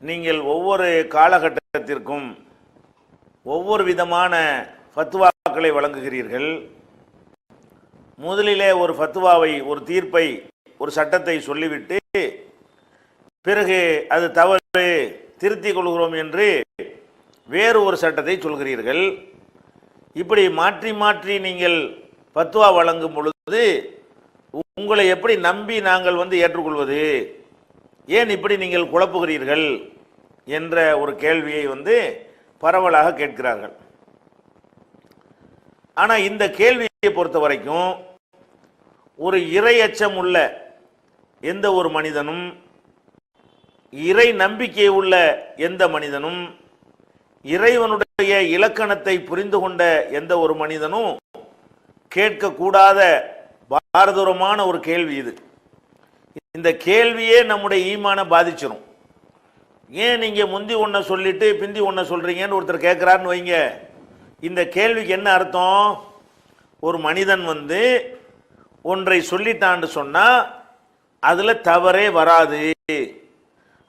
நீங்கள் ஒவ்வொரு காலகட்டத்திற்கும் ஒவ்வொரு விதமான ஃபத்வாக்களை வழங்குகிறீர்கள். முதலிலே ஒரு ஃபத்வாவை, ஒரு தீர்ப்பை, ஒரு சட்டத்தை சொல்லிவிட்டு பிறகு அது தவறு, திருத்திக் கொள்கிறோம் என்று வேறு ஒரு சட்டத்தை சொல்கிறீர்கள். இப்படி மாற்றி மாற்றி நீங்கள் ஃபத்வா வழங்கும் பொழுது உங்களை எப்படி நம்பி நாங்கள் ஏற்றுக்கொள்வது? ஏன் இப்படி நீங்கள் குழப்புகிறீர்கள் என்ற ஒரு கேள்வியை பரவலாக கேட்கிறார்கள். ஆனால் இந்த கேள்வியை பொறுத்த வரைக்கும் ஒரு இறை அச்சம் உள்ள எந்த ஒரு மனிதனும், இறை நம்பிக்கை உள்ள எந்த மனிதனும், இறைவனுடைய இலக்கணத்தை புரிந்து கொண்ட எந்த ஒரு மனிதனும் கேட்கக்கூடாத பாரதூரமான ஒரு கேள்வி இது. இந்த கேள்வியே நம்முடைய ஈமான பாதிச்சிடும். ஏன் நீங்க முந்தி ஒன்ன சொல்லிட்டு பிந்தி ஒன்ன சொல்றீங்கன்னு ஒருத்தர் கேட்கிறாருன்னு வைங்க, இந்த கேள்விக்கு என்ன அர்த்தம்? ஒரு மனிதன் ஒன்றை சொல்லிட்டான்னு சொன்னா அதுல தவறே வராது,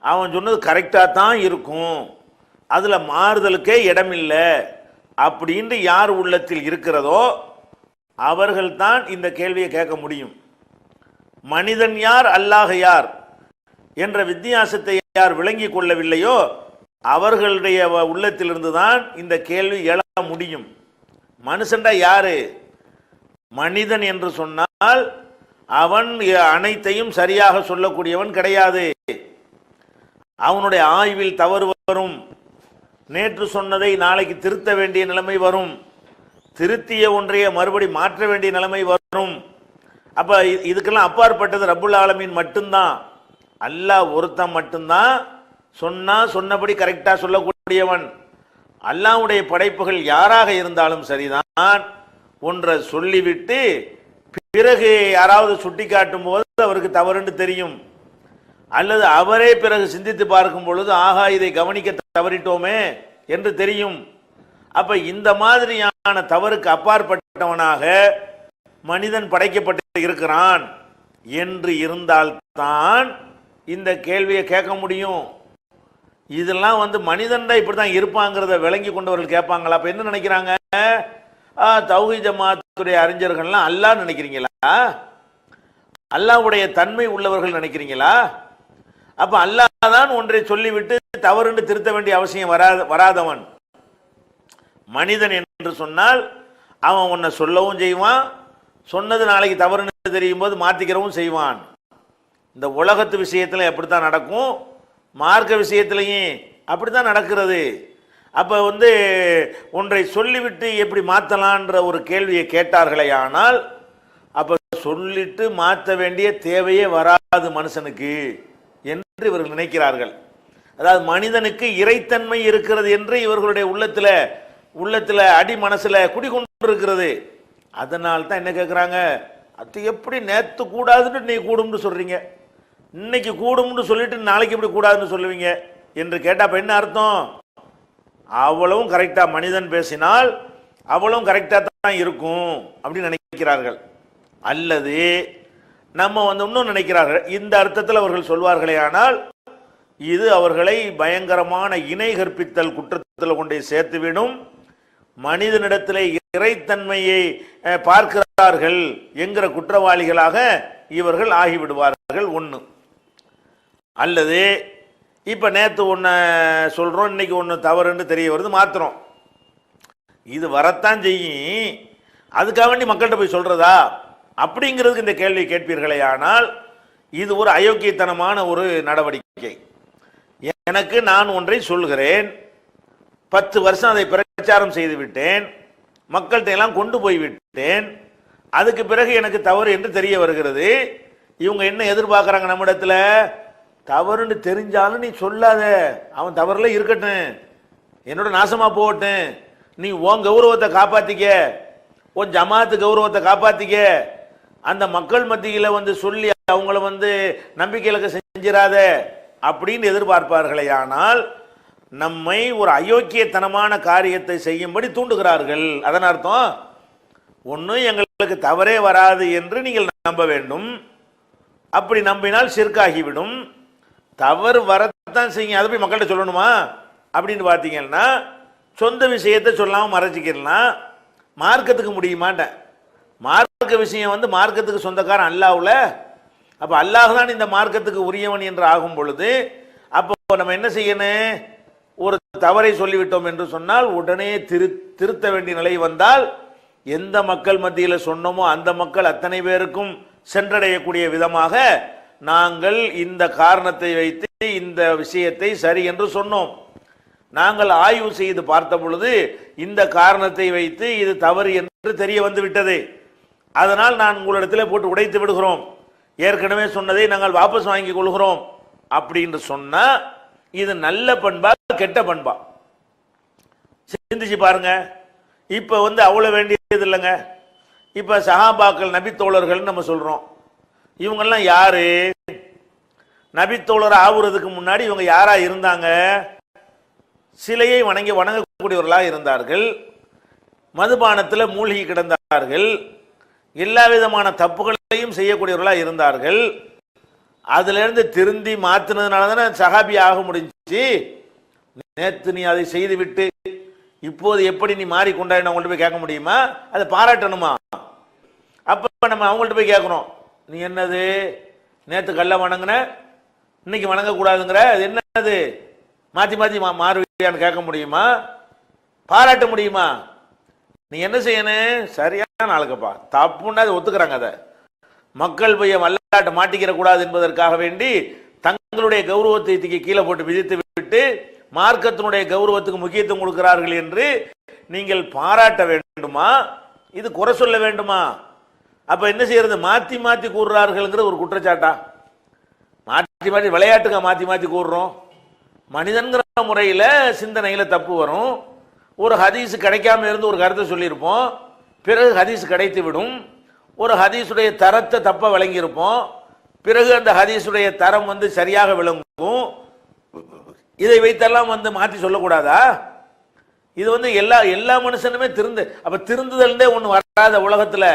அவன் சொன்னது கரெக்டா தான் இருக்கும், அதுல மாறுதலுக்கே இடமில்லை அப்படின்னு யார் உள்ளத்தில் இருக்கிறதோ அவர்கள்தான் இந்த கேள்வியை கேட்க முடியும். மனிதன் யார், அல்லாஹ் யார் என்ற வித்தியாசத்தை யார் விளங்கி கொள்ளவில்லையோ அவர்களுடைய உள்ளத்திலிருந்து தான் இந்த கேள்வி எழ முடியும். மனுஷன்டா யாரு? மனிதன் என்று சொன்னால் அவன் அனைத்தையும் சரியாக சொல்லக்கூடியவன் கிடையாது. அவனுடைய ஆய்வில் தவறு வரும், நேற்று சொன்னதை நாளைக்கு திருத்த வேண்டிய நிலைமை வரும், திருத்திய ஒன்றைய மறுபடி மாற்ற வேண்டிய நிலைமை வரும். அப்ப இதுக்கெல்லாம் அப்பாற்பட்டது ரப்புல் ஆலமீன் மட்டும்தான். அல்லாஹ் ஒருத்தன் மட்டும்தான் சொன்னபடி கரெக்டா சொல்லக்கூடியவன். அல்லாஹ்வுடைய படைப்புகள் யாராக இருந்தாலும் சரிதான், ஒன்றை சொல்லிவிட்டு பிறகு யாராவது சுட்டி காட்டும் போது அவருக்கு தவறுன்னு தெரியும், அல்லது அவரே பிறகு சிந்தித்து பார்க்கும் பொழுது ஆகா இதை கவனிக்க தவறிட்டோமே என்று தெரியும். அப்ப இந்த மாதிரியான தவறுக்கு அப்பாற்பட்டவனாக மனிதன் படைக்கப்பட்டு இருக்கிறான் என்று இருந்தால்தான் இந்த கேள்வியை கேட்க முடியும். இதெல்லாம் மனிதன் இப்படிதான் இருப்பாங்கிறத விளங்கி கொண்டவர்கள் கேட்பாங்களா? அப்ப என்ன நினைக்கிறாங்க? தௌஹீத் ஜமாத்துடைய அறிஞர்கள்லாம் அல்லாஹ் நினைக்கிறீங்களா? அல்லாஹ்வுடைய தன்மை உள்ளவர்கள் நினைக்கிறீங்களா? அப்ப அல்லாஹ் தான் ஒன்றை சொல்லிவிட்டு தவறுன்னு திருத்த வேண்டிய அவசியம் வராதவன். மனிதன் என்று சொன்னால் அவன் உன்னை சொல்லவும் செய்வான், சொன்னது நாளைக்கு தவறுன்னு தெரியும் போது மாத்திக்கிறவும் செய்வான். இந்த உலகத்து விஷயத்துல எப்படித்தான் நடக்கும், மார்க்க விஷயத்திலையும் அப்படித்தான் நடக்கிறது. அப்ப ஒன்றை சொல்லிவிட்டு எப்படி மாத்தலான்ற ஒரு கேள்வியை கேட்டார்களே, ஆனால் அப்ப சொல்லிட்டு மாற்ற வேண்டிய தேவையே வராது மனுஷனுக்கு என்று இவர்கள் நினைக்கிறார்கள். அதாவது மனிதனுக்கு இறைத்தன்மை இருக்கிறது என்று இவர்களுடைய உள்ளத்துல அடி மனசுல குடிகொண்டிருக்கிறது. அதனால தான் என்ன கேட்கிறாங்க, அது எப்படி நேத்து கூடாதுன்னு நீ கூடும்னு சொல்றீங்க, இன்னைக்கு கூடும்னு சொல்லிட்டு நாளைக்கு எப்படி கூடாதுன்னு சொல்லுவீங்க என்று கேட்டா அப்ப என்ன அர்த்தம்? அவ்வளவும் கரெக்டா மனிதன் பேசினால் அவ்வளவும் கரெக்டா தான் இருக்கும் அப்படின்னு நினைக்கிறார்கள். அல்லது நம்ம இன்னும் நினைக்கிறார்கள், இந்த அர்த்தத்தில் அவர்கள் சொல்வார்களே, ஆனால் இது அவர்களை பயங்கரமான இணை கற்பித்தல் குற்றத்தில் கொண்டே சேர்த்துவிடும். மனிதனிடத்திலே இறைத்தன்மையை பார்க்கிறார்கள் என்கிற குற்றவாளிகளாக இவர்கள் ஆகிவிடுவார்கள். ஒன்று. அல்லது இப்ப நேத்து ஒன்ன சொல்றோம், இன்னைக்கு ஒன்று தவறுன்னு தெரிய வருது, மாத்திரம். இது வரத்தான் செய்யும், அதுக்காக வேண்டி மக்கள்கிட்ட போய் சொல்றதா அப்படிங்கிறதுக்கு இந்த கேள்வி கேட்பீர்களே, ஆனால் இது ஒரு அயோக்கியத்தனமான ஒரு நடவடிக்கை. எனக்கு நான் ஒன்றை சொல்கிறேன், 10 வருஷம் அதை பிரச்சாரம் செய்து விட்டேன், மக்கள்கிட்ட எல்லாம் கொண்டு போய் விட்டேன், அதுக்கு பிறகு எனக்கு தவறு என்று தெரிய வருகிறது. இவங்க என்ன எதிர்பார்க்கறாங்க நம்மிடத்துல? தவறுன்னு தெரிஞ்சாலும் நீ சொல்லாத, அவன் தவறுல இருக்கட்டும், என்னோட நாசமா போகட்டும், நீ உன் கௌரவத்தை காப்பாத்திக்க, உன் ஜமாத்து கௌரவத்தை காப்பாத்திக்க, அந்த மக்கள் மத்தியில சொல்லி அவங்கள நம்பிக்கை இலக்க செஞ்சிராத அப்படின்னு எதிர்பார்ப்பார்களே, ஆனால் நம்மை ஒரு அயோக்கியத்தனமான காரியத்தை செய்யும்படி தூண்டுகிறார்கள். அதன் அர்த்தம் ஒன்று, எங்களுக்கு தவறே வராது என்று நீங்கள் நம்ப வேண்டும். அப்படி நம்பினால் ஷிர்காகிவிடும். தவறு வர வரத்தான் செய்யுங்க, அதை போய் மக்கள்கிட்ட சொல்லணுமா அப்படின்னு பார்த்தீங்கன்னா, சொந்த விஷயத்தை சொல்லாமல் மறைச்சிக்கலாம். மார்க்கத்துக்கு முடியுமாட்டேன். மார்க்க விஷயம் வந்து மார்க்கத்துக்கு சொந்தக்காரன் அல்லாஹ்வுல. அப்போ அல்லாஹ் தான் இந்த மார்க்கத்துக்கு உரியவன் என்று ஆகும் பொழுது, அப்போ நம்ம என்ன செய்யணும்? ஒரு தவறை சொல்லிவிட்டோம் என்று சொன்னால் உடனே திருத்த வேண்டிய நிலை வந்தால், எந்த மக்கள் மத்தியில் சொன்னோமோ அந்த மக்கள் அத்தனை பேருக்கும் சென்றடையக்கூடிய விதமாக நாங்கள் இந்த காரணத்தை வைத்து இந்த விஷயத்தை சரி என்று சொன்னோம். நாங்கள் ஆய்வு செய்து பார்த்த பொழுது இந்த காரணத்தை வைத்து இது தவறு என்று தெரிய வந்து விட்டது. அதனால் நான் உங்களிடத்தில் போட்டு உடைத்து விடுகிறோம், ஏற்கனவே சொன்னதை நாங்கள் வாபஸ் வாங்கிக் கொள்கிறோம் அப்படின்னு சொன்னா இது நல்ல பண்பா கெட்ட பண்பா? சிந்திச்சு பாருங்க. இப்ப வந்து அவ்வளவு வேண்டியது இல்லைங்க. இப்ப சஹாபாக்கள் நபித்தோழர்கள் நம்ம சொல்றோம். இவங்கெல்லாம் யாரு? நபித்தோழர் ஆகுறதுக்கு முன்னாடி இவங்க யாரா இருந்தாங்க? சிலையை வணங்கக்கூடியவர்களாக இருந்தார்கள், மதுபானத்தில் மூழ்கி கிடந்தார்கள், எல்லா விதமான தப்புகளையும் செய்யக்கூடியவர்களாக இருந்தார்கள். அதுல இருந்து திருந்தி மாத்தினதுனால தானே சஹாபி ஆக முடிஞ்சு. நேத்து நீ அதை செய்து விட்டு இப்போது எப்படி நீ மாறிக்கொண்டாய் அவங்கள்ட்ட போய் கேட்க முடியுமா? அதை பாராட்டணுமா? அப்ப நம்ம அவங்கள்ட்ட போய் கேட்கிறோம், நீ என்னது நேத்து கல்ல வணங்குன இன்னைக்கு வணங்கக்கூடாதுங்கிற, அது என்னது மாத்தி மாத்தி மாறுவியான்னு கேட்க முடியுமா? பாராட்ட முடியுமா? நீ என்ன செய்யணும்? சரியான ஆளுக்கப்பா, தப்புன்னா அதை ஒத்துக்கிறாங்க. அதை மக்கள் போய் வல்லாட்ட மாட்டிக்கிற கூடாது என்பதற்காக வேண்டி தங்களுடைய கௌரவத்தை கீழே போட்டு விதித்து விட்டு மார்க்கத்தினுடைய கௌரவத்துக்கு முக்கியத்துவம் கொடுக்கிறார்கள் என்று நீங்கள் பாராட்ட வேண்டுமா? இது குறை சொல்ல வேண்டுமா? அப்ப என்ன செய்யறது? மாத்தி மாத்தி கூறுறார்கள் ஒரு குற்றச்சாட்டா? மாற்றி மாற்றி விளையாட்டுங்க மாத்தி மாத்தி கூறுறோம். மனிதன்கிற முறையில் சிந்தனையில தப்பு வரும். ஒரு ஹதீஸ் கிடைக்காம இருந்து ஒரு கருத்தை சொல்லியிருப்போம், பிறகு ஹதீஸ் கிடைத்து விடும். ஒரு ஹதீஸுடைய தரத்தை தப்ப விளங்கியிருப்போம், பிறகு அந்த ஹதீஸுடைய தரம் வந்து சரியாக விளங்கும். இதை வைத்தெல்லாம் வந்து மாற்றி சொல்லக்கூடாதா? இது வந்து எல்லா மனுஷனுமே அப்ப திருந்துதல்னே ஒண்ணு வராத உலகத்துல.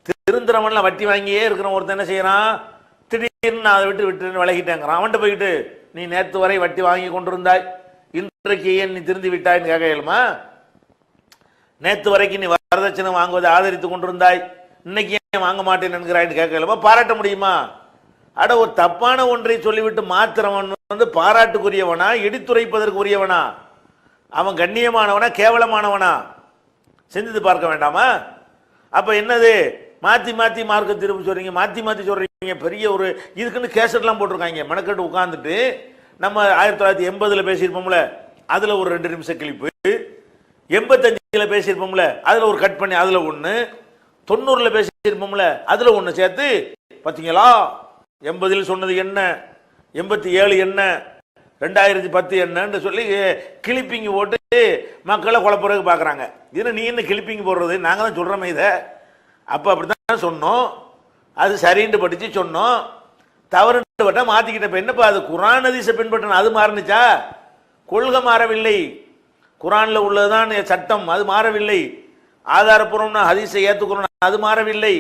திருந்துறவன்லாம் வட்டி வாங்கியே இருக்கிற ஒருத்தன் என்ன செய்யறான்? திடீர்னு நான் அதை விட்டு விலகிட்டேங்கிறான். அவன்கிட்ட போயிட்டு நீ நேற்று வரை வட்டி வாங்கி கொண்டிருந்தாய், இன்றைக்கு ஏன் நீ திருந்தி விட்டாய்ன்னு கேட்க இயலுமா? நேற்று வரைக்கும் நீ வரதட்சணை வாங்குவதை ஆதரித்து கொண்டிருந்தாய், இன்னைக்கு ஏன் வாங்க மாட்டேன் என்கிறாய்ன்னு கேட்க இயலுமா? பாராட்ட முடியுமா? அட, ஒரு தப்பான ஒன்றை சொல்லிவிட்டு மாத்திரவன் வந்து பாராட்டுக்குரியவனா இடித்துரைப்பதற்கு உரியவனா? அவன் கண்ணியமானவனா கேவலமானவனா? சிந்தித்து பார்க்க வேண்டாமா? அப்ப என்னது மாத்தி மாத்தி மார்க்க திரும்ப சொல்றீங்க, மாத்தி மாத்தி சொல்றீங்க. பெரிய ஒரு இதுக்குன்னு கேசட்லாம் போட்டிருக்காங்க, மெனக்கட்டு உட்கார்ந்துட்டு. நம்ம 1980 பேசியிருப்போம்ல, அதுல ஒரு 2 நிமிஷம் கிளிப்பு, 85 பேசியிருப்போம்ல அதுல ஒரு கட் பண்ணி அதுல ஒண்ணு, 90 பேசியிருப்போம்ல அதுல ஒண்ணு சேர்த்து பாத்தீங்களா 80 சொன்னது என்ன, 87 என்ன, 2010 என்னன்னு சொல்லி கிளிப்பிங்க போட்டு மக்களை குழப்பறதுக்கு பாக்குறாங்க. இது நீ என்ன கிளிப்பிங்க போடுறது? நாங்க தான் சொல்றோமே இதை. அப்ப அப்படித்தான் சொன்னோம், அது சரின்னு படிச்சு சொன்னோம், தவறுன்னு பட்டா மாத்திக்கிட்ட. என்னப்பா அது குர்ஆன் ஹதீஸை பின்பற்றணும், அது மாறுனுச்சா? கொள்கை மாறவில்லை, குர்ஆன்ல உள்ளதுதான் சட்டம், அது மாறவில்லை. ஆதாரப்பூர்வம்னா ஹதீஸை ஏத்துக்கிறோம், அது மாறவில்லை.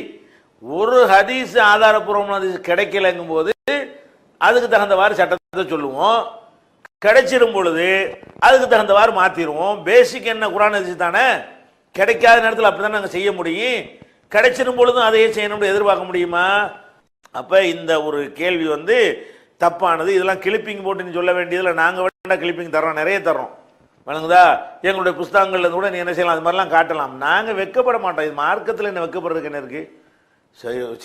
ஒரு ஹதீஸ் ஆதாரப்பூர்வம் ஹதீஸ் கிடைக்கலங்கும் போது அதுக்கு தகுந்தவாறு சட்டத்தை சொல்லுவோம், கிடைச்சிடும் பொழுது அதுக்கு தகுந்தவாறு மாத்திடுவோம். பேசிக் என்ன குர்ஆன் ஹதீஸ் தானே. கிடைக்காத நேரத்தில் அப்படிதான் நாங்கள் செய்ய முடியும், கிடைச்சிடும் பொழுதும் அதையே செய்யணும்னு எதிர்பார்க்க முடியுமா? அப்ப இந்த ஒரு கேள்வி வந்து தப்பானது. இதெல்லாம் கிளிப்பிங் போட்டு சொல்ல வேண்டியதில் நாங்கள் வேண்டாம் கிளிப்பிங் தர்றோம், நிறைய தர்றோம், வணங்குதா? எங்களுடைய புஸ்தகங்கள்ல கூட நீ என்ன செய்யலாம், அது மாதிரிலாம் காட்டலாம். நாங்கள் வெக்கப்பட மாட்டோம். இது மார்க்கத்தில் என்ன வெக்கப்படுறதுக்கு என்ன இருக்கு?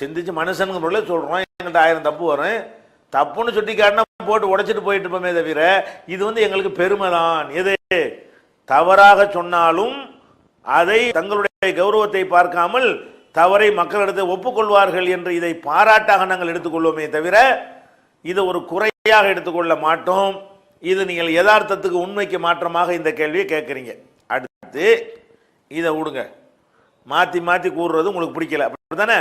சிந்திச்சு மனுஷனுங்க பொருளே சொல்றோம். எங்கள்கிட்ட 1000 தப்பு வரும், தப்புன்னு சுட்டி காட்டினா போட்டு உடைச்சிட்டு போயிட்டு இருப்போமே தவிர இது வந்து எங்களுக்கு பெருமை தான். எது தவறாக சொன்னாலும் அதை தங்களுடைய கௌரவத்தை பார்க்காமல் தவறை மக்களிடத்தை ஒப்புக்கொள்வார்கள் என்று இதை பாராட்டாக நாங்கள் எடுத்துக்கொள்வோமே தவிர இதை ஒரு குறையாக எடுத்துக்கொள்ள மாட்டோம். இது நீங்கள் யதார்த்தத்துக்கு உண்மைக்கு மாற்றமாக இந்த கேள்வியை கேட்குறீங்க. அடுத்து இதை விடுங்க, மாற்றி மாற்றி கூறுறது உங்களுக்கு பிடிக்கல அப்படித்தானே?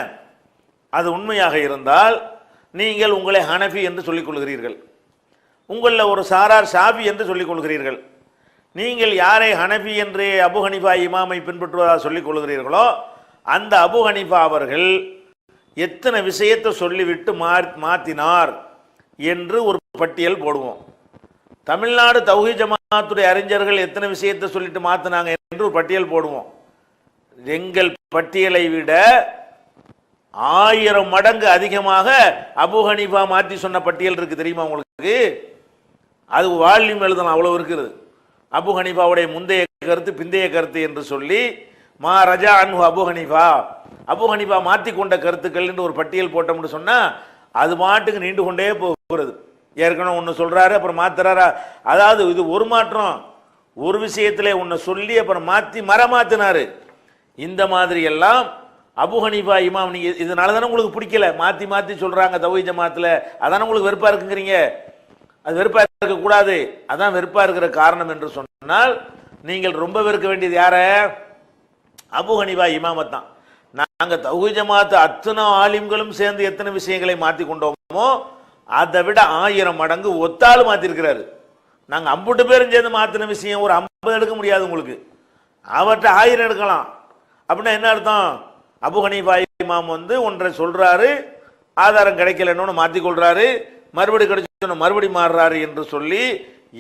அது உண்மையாக இருந்தால் நீங்கள் உங்களை ஹனஃபி என்று சொல்லிக் கொள்கிறீர்கள், உங்களில் ஒரு சாரார் ஷாஃபி என்று சொல்லிக் கொள்கிறீர்கள். நீங்கள் யாரை ஹனஃபி என்று அபு ஹனீஃபா இமாமை பின்பற்றுவதாக சொல்லிக் கொள்கிறீர்களோ அந்த அபு ஹனீஃபா அவர்கள் எத்தனை விஷயத்தை சொல்லிவிட்டு மாற்றினார் என்று ஒரு பட்டியல் போடுவோம். தமிழ்நாடு தௌஹீத் ஜமாத்துடைய அறிஞர்கள் எத்தனை விஷயத்தை சொல்லிட்டு மாத்தினாங்க என்று ஒரு பட்டியல் போடுவோம். எங்கள் பட்டியலை விட 1000 மடங்கு அதிகமாக அபூ ஹனீஃபா மாற்றி சொன்ன பட்டியல் இருக்கு, தெரியுமா உங்களுக்கு? அது வால்யூம் எழுதலாம், அவ்வளவு இருக்குது. அபூ ஹனீஃபாவுடைய முந்தைய கருத்து பிந்தைய கருத்து என்று சொல்லி மா ரஜா அன்ஹு அபூ ஹனீஃபா, அபூ ஹனீஃபா மாற்றி கொண்ட கருத்துக்கள் என்று ஒரு பட்டியல் போட்டோம்னு சொன்னா அது மாட்டுக்கு நீண்டு கொண்டே போகிறது. ஏற்கனவே ஒன்று சொல்றாரு அப்புறம் மாத்துறாரா, அதாவது இது ஒரு மாற்றம், ஒரு விஷயத்திலே ஒன்று சொல்லி அப்புறம் மாற்றி மரமாத்தினாரு. இந்த மாதிரி எல்லாம் அபூ ஹனீஃபா இமாம், நீங்க இதனால தானே உங்களுக்கு பிடிக்கல, மாற்றி மாற்றி சொல்றாங்க தௌஹீத் ஜமாத்தில், அதான உங்களுக்கு வெறுப்பா இருக்குங்கிறீங்க. அது வெறுப்பா இருக்கக்கூடாது, அதான் வெறுப்பா இருக்கிற காரணம் என்று சொன்னால் நீங்கள் ரொம்ப வெறுக்க வேண்டியது யார? அபூ ஹனீஃபா இமாமத்தான். நாங்க தௌஹீத் ஜமாத் அத்தனை ஆலிம்களும் சேர்ந்து எத்தனை விஷயங்களை மாற்றி கொண்டோமோ அதை விட 1000 மடங்கு ஒத்தாள் மாத்திருக்கிறாரு. நாங்க 50 பேரும் சேர்ந்து மாத்தின விஷயம் ஒரு 50 எடுக்க முடியாது உங்களுக்கு, அவர்கிட்ட 1000 எடுக்கலாம். அப்படின்னா என்ன அர்த்தம்? அபூ ஹனீஃபா இமாம் ஒன்றை சொல்றாரு, ஆதாரம் கிடைக்கலன்னு மாற்றி கொள்றாரு, மறுபடி கிடைச்சு மறுபடி மாறுறாரு என்று சொல்லி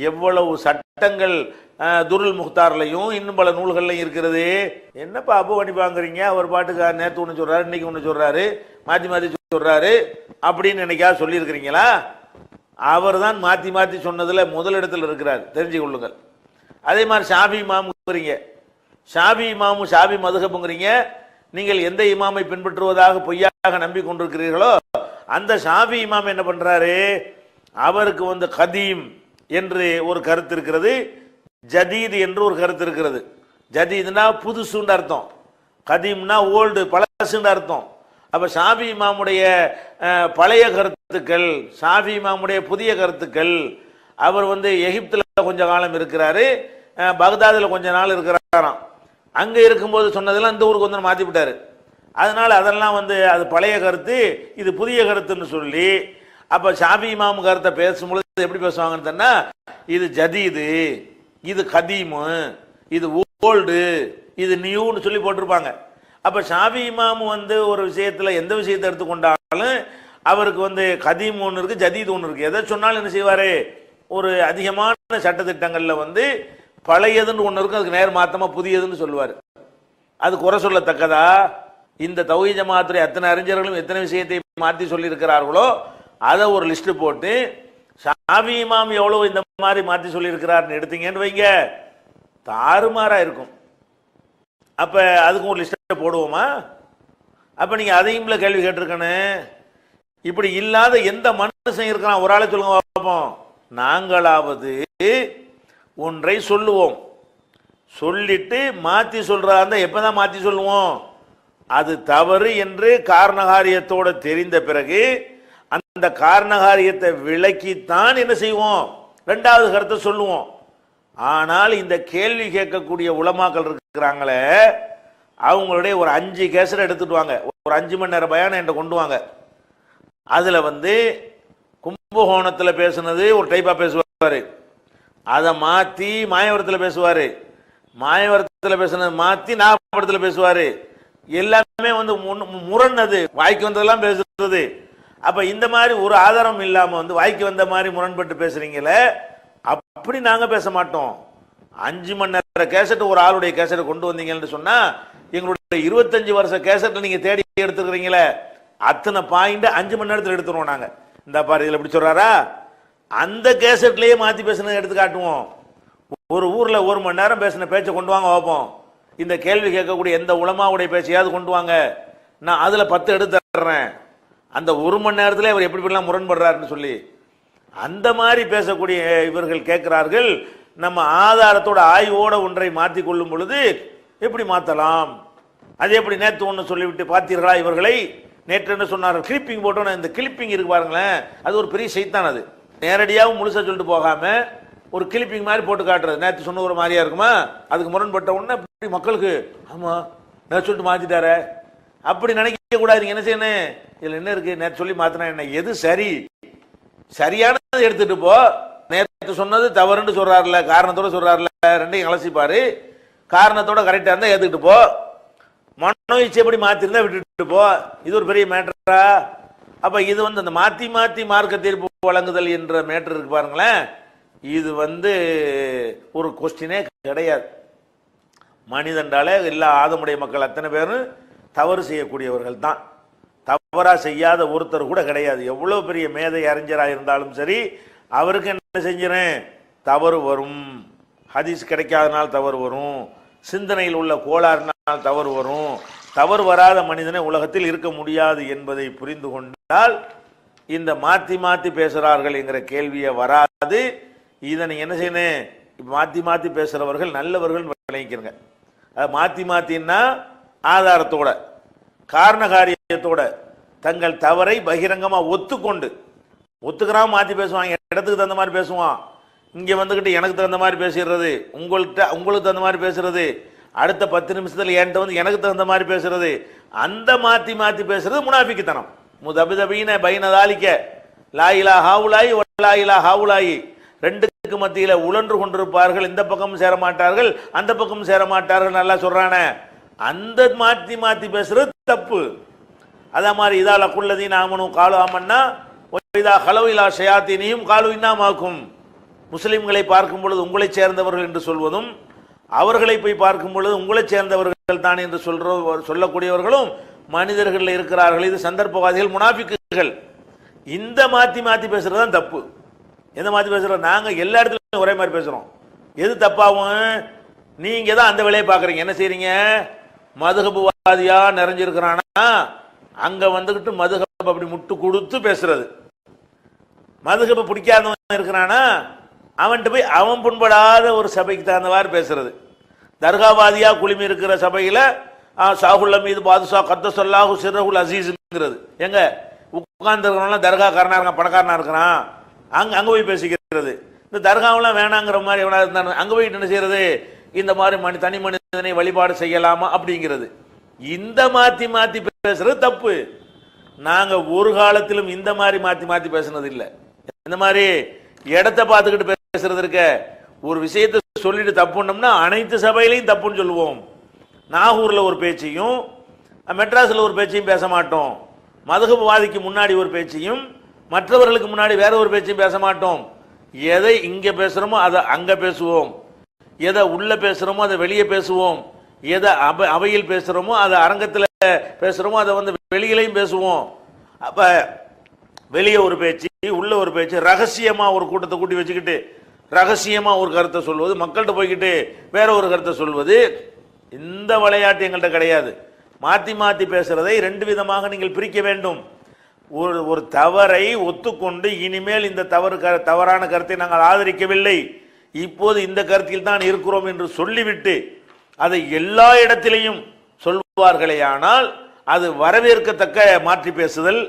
எவ்வளவு சட்டங்கள் துருல் முக்தார்லையும் இன்னும் பல நூல்கள்லையும் இருக்கிறது. என்னப்பா அபூ ஹனீஃபாங்கிறீங்க, அவர் பாட்டுக்கு நேற்று ஒன்று சொல்றாரு இன்னைக்கு ஒன்று சொல்றாரு மாற்றி மாற்றி சொல்றாரு அப்படின்னு என்னைக்கா சொல்லி இருக்கிறீங்களா? அவர் தான் மாற்றி மாற்றி சொன்னதுல முதலிடத்தில் இருக்கிறார், தெரிஞ்சு கொள்ளுங்கள். அதே மாதிரி ஷாஃபி இமாமுங்கிறீங்க, ஷாஃபி இமாமு ஷாஃபி மதுஹபுங்கிறீங்க. நீங்கள் எந்த இமாமை பின்பற்றுவதாக பொய்யாக நம்பிக்கொண்டிருக்கிறீர்களோ அந்த ஷாஃபி இமாம் என்ன பண்றாரு, அவருக்கு கதீம் என்று ஒரு கருத்து இருக்கிறது, ஜதீத் என்று ஒரு கருத்து இருக்கிறது. ஜதீத்னா புதுசுன்னு அர்த்தம், கதீம்னா ஓல்டு பழசுன்னு அர்த்தம். அப்ப ஷாஃபி இமாமுடைய பழைய கருத்துக்கள், ஷாஃபி இமாமுடைய புதிய கருத்துக்கள், அவர் எகிப்துல கொஞ்ச காலம் இருக்கிறாரு, பக்தாதுல கொஞ்ச நாள் இருக்கிறாராம். அங்க இருக்கும்போது சொன்னதெல்லாம் இந்த ஊருக்கு மாத்தி விட்டாரு. அதனால அதெல்லாம் அது பழைய கருத்து, இது புதிய கருத்துன்னு சொல்லி அப்ப ஷாஃபி இமாம் கருத்தை பேசும்பொழுது எப்படி பேசுவாங்கன்னு சொன்னா, இது ஜதீது, இது கதீமு, இது ஓல்டு, இது நியூன்னு சொல்லி போட்டிருப்பாங்க. அப்ப ஷாஃபி இமாம் ஒரு விஷயத்துல எந்த விஷயத்தை எடுத்துக்கொண்டாலும் அவருக்கு கதீம் ஒன்று இருக்கு, ஜதீத் ஒன்று இருக்கு. எதை சொன்னாலும் என்ன செய்வாரு, ஒரு அதிகமான சட்டத்திட்டங்கள்ல பழையதுன்னு ஒன்று இருக்கும், அதுக்கு நேர் மாத்தமா புதியதுன்னு சொல்லுவார். அது குறை சொல்லத்தக்கதா? இந்த தௌஹீத் ஜமாத்துடைய அத்தனை அறிஞர்களும் எத்தனை விஷயத்தை மாற்றி சொல்லி இருக்கிறார்களோ அதை ஒரு லிஸ்ட் போட்டு ஷாஃபி இமாம் எவ்வளவு இந்த மாதிரி மாற்றி சொல்லி இருக்கிறார்னு எடுத்தீங்கன்னு வைங்க, தாறுமாறா இருக்கும். அப்ப அதுக்கு ஒரு லிஸ்ட் போடுவோமா? அப்ப நீங்க அதையும் கேள்வி கேட்டிருக்கணும். இப்படி இல்லாத எந்த மனுஷன் இருக்கிறான், ஒரு ஆளை சொல்லுங்க பார்ப்போம். நாங்களாவது ஒன்றை சொல்லுவோம், சொல்லிட்டு மாத்தி சொல்றதா எப்பதான் மாத்தி சொல்லுவோம், அது தவறு என்று காரணகாரியத்தோட தெரிந்த பிறகு அந்த காரணகாரியத்தை விளக்கித்தான் என்ன செய்வோம், ரெண்டாவது கருத்தை சொல்லுவோம். ஆனால் இந்த கேள்வி கேட்கக்கூடிய உலமாக்கள் இருக்கிறாங்களே, அவங்களுடைய ஒரு 5 கேசட் எடுத்துட்டு வாங்க, ஒரு 5 மணி நேரம் பயானம் என்கிட்ட கொண்டு வாங்க. அதுல கும்பகோணத்துல பேசுனது ஒரு டைப்பா பேசுவாரு, அதை மாத்தி மாயவரத்தில் பேசுவாரு, மாயவரத்தில் பேசுனது மாத்தி நாகப்படத்தில் பேசுவாரு. எல்லாமே முரண்னது, வாய்க்கு வந்ததெல்லாம் பேசுறது. அப்ப இந்த மாதிரி ஒரு ஆதாரம் இல்லாம வாய்க்கு வந்த மாதிரி முரண்பட்டு பேசுறீங்களே, அப்படி நாங்க பேச மாட்டோம். 5 மணி நேரம் கேசட் ஒரு ஆளுடைய கேசட் கொண்டு வந்தீங்கன்னு சொன்னா எங்களுடைய 25 வருஷ கேசட் நீங்க தேடி எடுத்துக்கிறீங்களே, அத்தனை பாயிண்ட் 5 மணி நேரத்தில் எடுத்துருவோம் நாங்க. இந்த பாரு இதுல எப்படி சொல்றாரா, அந்த கேசட்லயே மாத்தி பேசுனதை எடுத்து காட்டுவோம். ஒரு ஊர்ல 1 மணி நேரம் பேசின பேச்சை கொண்டு வாங்க பார்ப்போம். இந்த கேள்வி கேட்கக்கூடிய எந்த உலமாவுடைய பேச்சையாவது கொண்டு வாங்க, நான் அதுல 10 எடுத்து தர்றேன். அந்த 1 மணி நேரத்துல அவர் எப்படி எப்படிலாம் முரண்படுறாருன்னு சொல்லி அந்த மாதிரி பேசக்கூடிய இவர்கள் கேட்கிறார்கள், நம்ம ஆதாரத்தோட ஆய்வோட ஒன்றை மாற்றி கொள்ளும் பொழுது எப்படி மாத்தலாம், அது எப்படி நேற்று ஒன்று சொல்லிவிட்டு பார்த்தீர்களா இவர்களை, நேற்று என்ன சொன்னார்கள், கிளிப்பிங் போட்டோன்னு, இந்த கிளிப்பிங் இருக்கு பாருங்களேன், அது ஒரு பெரிய சைத்தான். அது நேரடியாகவும் முழுசா சொல்லிட்டு போகாம ஒரு கிளிப்பிங் மாதிரி போட்டு காட்டுறது, நேற்று சொன்ன ஒரு மாதிரியா இருக்குமா, அதுக்கு முரண்பட்ட உடனே மக்களுக்கு ஆமா நேற்று சொல்லிட்டு மாத்திட்டார அப்படி நினைக்க கூடாது. என்ன செய்யணும், இதுல என்ன இருக்கு, நேற்று சொல்லி மாத்தினா என்ன, எது சரி, சரியானதை எடுத்துட்டு போ. நேற்று சொன்னது தவறுன்னு சொல்றாருல, காரணத்தோட சொல்றாருல, ரெண்டையும் அலசிப்பாரு. காரணத்தோட கரெக்டா இருந்தா ஏத்துக்கிட்டு போ, மனோ இச்சைப்படி மாத்திருந்தா விட்டுட்டு போ. இது ஒரு பெரிய மேட்டரா? அப்ப இது அந்த மாத்தி மாத்தி மார்க்க தீர்ப்பு வழங்குதல் என்ற மேட்டர் இருக்கு பாருங்களேன், இது ஒரு கொஸ்டினே கிடையாது. மனிதன்றாலே எல்லா ஆதமுடைய மக்கள் அத்தனை பேரும் தவறு செய்யக்கூடியவர்கள் தான். தவறா செய்யாத ஒருத்தர் கூட கிடையாது. எவ்வளவு பெரிய மேதை அறிஞராக இருந்தாலும் சரி, அவருக்கு என்ன செஞ்சிறேன், தவறு வரும். ஹதீஸ் கிடைக்காதனால் தவறு வரும், சிந்தனையில் உள்ள கோளாறுனால் தவறு வரும். தவறு வராத மனிதனை உலகத்தில் இருக்க முடியாது என்பதை புரிந்து கொண்டால் இந்த மாத்தி மாத்தி பேசுறார்கள் என்கிற கேள்வியை வராது. இதை நீங்க என்ன செய்யணும், மாத்தி மாத்தி பேசுறவர்கள் நல்லவர்கள் விளங்கிக்கிறங்க. மாத்தி மாத்தின்னா ஆதாரத்தோட காரண காரியத்தோட தங்கள் தவறை பகிரங்கமா ஒத்துக்கிறாம மாத்தி பேசுவாங்க. இடத்துக்கு தகுந்த மாதிரி பேசுவான். இங்க வந்துகிட்டு எனக்கு தகுந்த மாதிரி பேசுறது, உங்களுக்கு தகுந்த மாதிரி பேசுறது, அடுத்த 10 நிமிஷத்துல என்கிட்ட எனக்கு தகுந்த மாதிரி பேசுறது, அந்த மாத்தி மாத்தி பேசுறது முனாஃபிக்குத்தனம். முதபிதபீன பைனதாலிக்க லா இலாஹ ஹவுலாயி வலா இலாஹ ஹவுலாயி, ரெண்டுக்கு மத்தியில உழன்று கொண்டிருப்பார்கள். இந்த பக்கம் சேர மாட்டார்கள், அந்த பக்கம் சேர மாட்டார்கள். நல்லா சொல்றானே, அந்த மாத்தி மாத்தி பேசுறது தப்பு. அதே மாதிரி இதால குள்ளதீன் ஆமனும் காலு ஆமன்னா இதா ஹலவு இலா ஷயாத்தீனியும் காலு இன்னாமாக்கும், முஸ்லிம்களை பார்க்கும் பொழுது உங்களை சேர்ந்தவர்கள் என்று சொல்வதும், அவர்களை போய் பார்க்கும் பொழுது உங்களை சேர்ந்தவர்கள் தான் என்று சொல்லக்கூடியவர்களும் மனிதர்கள் இருக்கிறார்கள். இது சந்தர்ப்பவாதிகள், முனாஃபிக்குகள். இந்த மாத்தி மாத்தி பேசுறது தான் தப்பு. எந்த மாத்தி பேசுறோம், நாங்க எல்லா இடத்துலயும் ஒரே மாதிரி பேசுறோம். எது தப்பாகும், நீங்க தான் அந்த வேலையை பாக்குறீங்க. என்ன செய்றீங்க, மதுஹபுவாதியா நிறைஞ்சிருக்கிறானா அங்க வந்துகிட்டு மதுஹப் அப்படி முட்டு கொடுத்து பேசுறது. மதுஹப பிடிக்காதவன் இருக்கிறானா அவன்கிட்ட போய் அவன் புண்படாத ஒரு சபைக்கு தகுந்தவாறு பேசுறது. தர்காவாதியா குளிமி இருக்கிற சபையில சாகுல்ல மீது பாதுஷா கத்தசல்லாஹு சிர்ரஹுல் அசீஸ்ங்கிறது. எங்க உட்கார்ந்துருக்கிறவங்களாம் தர்காக்காரனா இருக்கான், பணக்காரனா இருக்கிறான், அங்க போய் பேசிக்கிறது. இந்த தர்காவெல்லாம் வேணாங்கிற மாதிரி எவனா இருந்தானு அங்க போயிட்டு என்ன செய்யறது, இந்த மாதிரி தனி மனிதனை வழிபாடு செய்யலாமா அப்படிங்கிறது. இந்த மாத்தி மாத்தி பேசுறது தப்பு. நாங்க ஒரு காலத்திலும் இந்த மாதிரி மாத்தி மாத்தி பேசுனது இல்லை. இந்த மாதிரி இடத்தை பார்த்துக்கிட்டு பேசுறது இருக்க, ஒரு விஷயத்தை சொல்லிட்டு தப்புன்னோம்னா அனைத்து சபையிலையும் தப்புன்னு சொல்லுவோம். நாகூர்ல ஒரு பேச்சையும் மெட்ராஸ்ல ஒரு பேச்சையும் பேச மாட்டோம். மதுஹப்வாதிக்கு முன்னாடி ஒரு பேச்சையும் மற்றவர்களுக்கு முன்னாடி வேற ஒரு பேச்சையும் பேச மாட்டோம். எதை இங்க பேசுறோமோ அதை அங்க பேசுவோம், எதை உள்ள பேசுறோமோ அதை வெளியே பேசுவோம், எதை அவையில் பேசுறோமோ அதை அரங்கத்தில் பேசுறோமோ அதை வெளியிலையும் பேசுவோம். அப்ப வெளியே ஒரு பேச்சு உள்ள ஒரு பேச்சு, ரகசியமா ஒரு கூட்டத்தை கூட்டி வச்சுக்கிட்டு ரகசியமா ஒரு கருத்தை சொல்வது, மக்கள்கிட்ட போய்கிட்டு வேற ஒரு கருத்தை சொல்வது, இந்த விளையாட்டு எங்கள்கிட்ட கிடையாது. மாத்தி மாத்தி பேசுறதை ரெண்டு விதமாக நீங்கள் பிரிக்க வேண்டும். ஒரு தவறை ஒத்துக்கொண்டு இனிமேல் இந்த தவறான கருத்தை நாங்கள் ஆதரிக்கவில்லை, இப்போது இந்த கருத்தில் தான் இருக்கிறோம் என்று சொல்லிவிட்டு அதை எல்லா இடத்திலையும் சொல்வார்களே ஆனால் அது வரவேற்கத்தக்க மாற்றி பேசுதல்.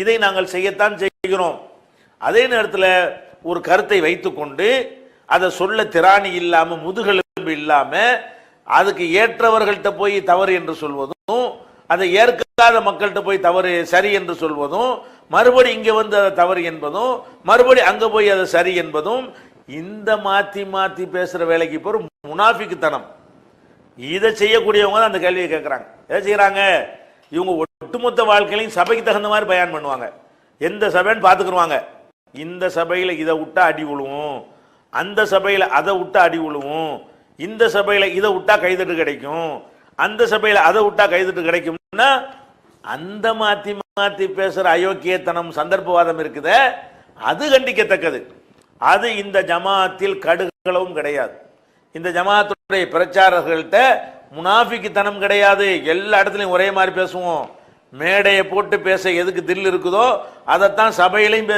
இதை நாங்கள் செய்யத்தான் செய்கிறோம். அதே நேரத்தில் ஒரு கருத்தை வைத்துக்கொண்டு அதை சொல்ல திராணி இல்லாம முதுகெலும்பு இல்லாம அதுக்கு ஏற்றவர்கள்ட்ட போய் தவறு என்று சொல்வதும், அதை ஏற்காத மக்கள்கிட்ட போய் தவறு சரி என்று சொல்வதும், மறுபடி இங்க வந்து அதை தவறு என்பதும், மறுபடி அங்க போய் அதை சரி என்பதும், இந்த மாத்தி மாத்தி பேசுற வேலைக்கு போற முனாஃபிக்குத்தனம். இதை செய்யக்கூடியவங்க தான் அந்த கேள்வியை கேட்கிறாங்க. எதை செய்யறாங்க, இவங்க ஒட்டுமொத்த வாழ்க்கையிலையும் சபைக்கு தகுந்த மாதிரி பயான் பண்ணுவாங்க. எந்த சபைன்னு பார்த்துக்குருவாங்க. இந்த சபையில இதை விட்டா அடி விழுவும், அந்த சபையில அதை விட்டா அடி விழுவும், இந்த சபையில இதை விட்டா கைதட்டு கிடைக்கும், அந்த சபையில அதை விட்டா கைதட்டு கிடைக்கும்னா அந்த மாத்தி மாத்தி பேசுற அயோக்கியத்தனம் சந்தர்ப்பவாதம் இருக்குத, அது கண்டிக்கத்தக்கது. அது இந்த ஜமாத்தில் கடுகளவும் கிடையாது. இந்த ஜமாத்துடைய பிரச்சாரர்கள்ட்ட முனாஃபிக்குத்தனம் கிடையாது. எல்லா இடத்துலையும் ஒரே மாதிரி பேசுவோம். மேடையை போட்டு பேச எதுக்கு தில் இருக்குதோ அதைத்தான் சபையிலையும்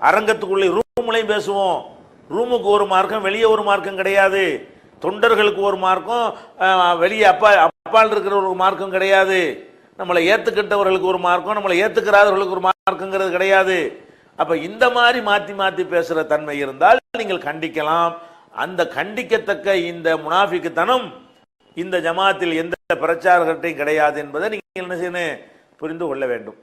அரங்கத்துக்குள்ளே ரூம்லையும் பேசுவோம். ரூமுக்கு ஒரு மார்க்கம், வெளியே ஒரு மார்க்கம் கிடையாது. தொண்டர்களுக்கு ஒரு மார்க்கம், வெளியே அப்பால் இருக்கிற ஒரு மார்க்கம் கிடையாது. நம்மளை ஏத்துக்கிட்டவர்களுக்கு ஒரு மார்க்கம், நம்மளை ஏத்துக்கிறாதவர்களுக்கு ஒரு மார்க்கங்கிறது கிடையாது. அப்ப இந்த மாதிரி மாத்தி மாத்தி பேசுற தன்மை இருந்தால் நீங்கள் கண்டிக்கலாம். அந்த கண்டிக்கத்தக்க இந்த முனாஃபிக்குத்தனம் இந்த ஜமாத்தில் எந்த பிரச்சாரத்தையும் கிடையாது என்பதை நீங்கள் என்ன செய்யணும், புரிந்து கொள்ள வேண்டும்.